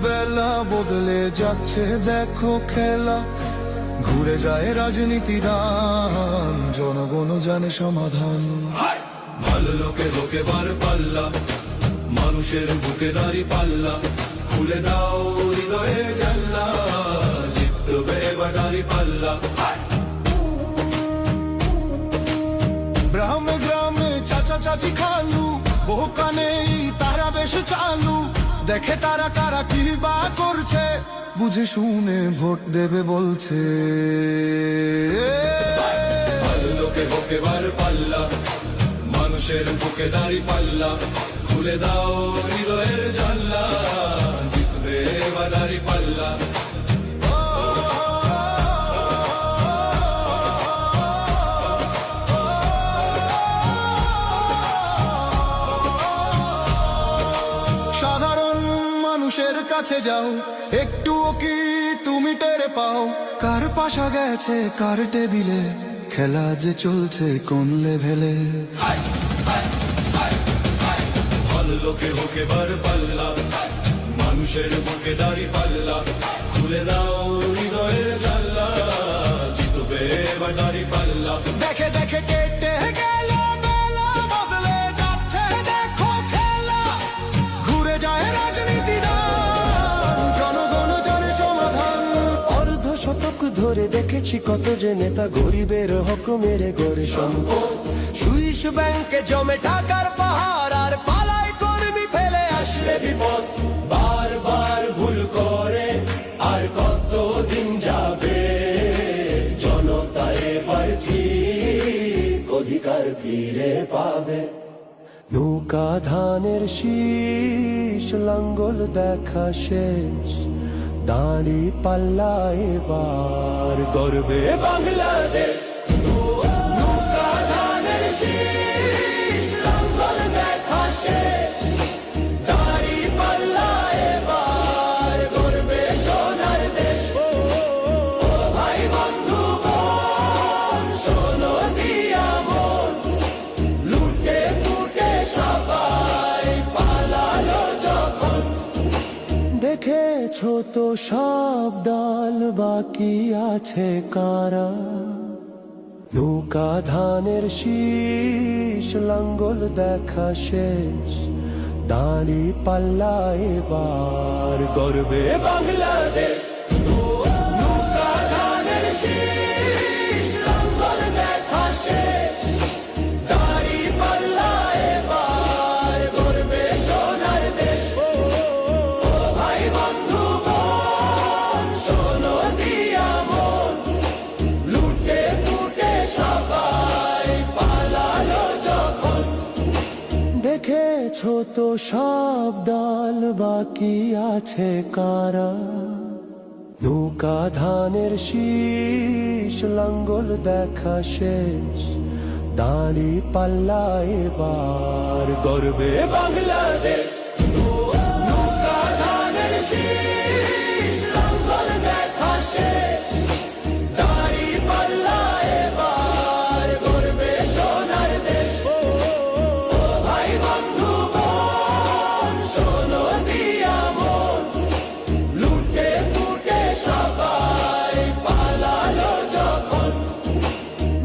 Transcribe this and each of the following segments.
বেলা বদলে যাচ্ছে দেখো খেলা, ঘুরে যায় রাজনীতি দান, জনগণ জানে সমাধান। ভালো লোকে লোকে বার পাল্লা, মানুষের বুকে দাঁড়ি পাল্লা, খুলে দাও হৃদয়ে জানলা, জিতবে এবার দাঁড়ি পাল্লা। গ্রামে গ্রামে চাচা চাচি খালু, বহু কানে তারা বেশ চালু, দেখে তারা কারা কি বা করছে, বুঝে শুনে ভোট দেবে বলছে। ভালো লোকে লোকে বার পাল্লা, মানুষের বুকে দাঁড়ি পাল্লা, খুলে দাও হৃদয়ের জানলা, জিতবে এবার দাঁড়ি পাল্লা। সাধারণ মানুষের কাছে যাও, একটুও কি তুমি টের পাও, কার পাশা গেছে কার টেবিলে, খেলা যে চলছে কোন লেভেলে। ভালো লোকে হোকে বার পাল্লা, মানুষের বুকে দাঁড়ি পাল্লা, খুলে দাও হৃদয়ের জানলা, জিতবে এবার দাঁড়ি পাল্লা। দেখে দেখে কেটে গেল বেলা, বদলে যাচ্ছে দেখো খেলা, ঘুরে যায় রাজনীতি দান, জনগণ জানে সমাধান। অর্ধ শতক ধরে দেখেছি কত যে নেতা গরিবের হক মেরে গড়ে সম্পদ, সুইস ব্যাংকে জমে টাকার পাহাড়, আর পালায় কর্মী ফেলে আসলে বিপদ। বারবার ভুল করে আর কতদিন যাবে, জনতা এবার ঠিক অধিকার ফিরে পাবে। নৌকা ধানের শীষ, লাঙ্গল দেখা শেষ, দাঁড়ি পাল্লা এবার গর্বে বাংলাদেশ। নৌকা ধানের শীষ, লাঙ্গল দেখা শেষ, দাঁড়ি পাল্লা এবার গর্বে সোনার দেশ। ও ভাই বন্ধু বোন, শোনো দিয়া মন, লুটে পুটে সবাই পালালো যখন। দেখেছো তো সব দল, বাকি আছে কারা, নৌকা ধানের শীষ, লাঙ্গল দেখা শেষ, দাঁড়ি পাল্লা এবার গর্বে বাংলাদেশ। নৌকা ধানের শীষ, লাঙ্গল দেখা শেষ, দাঁড়ি পাল্লা এবার গর্বে সোনার দেশ। ও ভাই বন্ধু বোন, শোনো দিয়া মন, লুটে পুটে সবাই পালালো যখন। দেখেছো তো সব দল, বাকি আছে কারা, নৌকা ধানের শীষ, লাঙ্গল দেখা শেষ, দাঁড়ি পাল্লা এবার গর্বে বাংলাদেশ। নৌকা ধানের শীষ, লাঙ্গল দেখা শেষ, দাঁড়ি পাল্লা এবার গর্বে সোনার দেশ। ও ভাই বন্ধু বোন, শোনো দিয়া মন, লুটে পুটে সবাই পালালো যখন।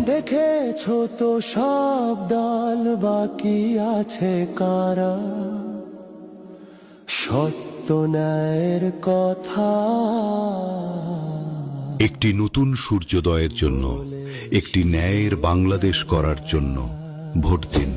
দেখেছো তো সব দল, বাকি আছে কারা, সত্য ন্যায়ের কথা। একটি নতুন সূর্যোদয়ের জন্য, একটি ন্যায়ের বাংলাদেশ করার জন্য ভোট দিন।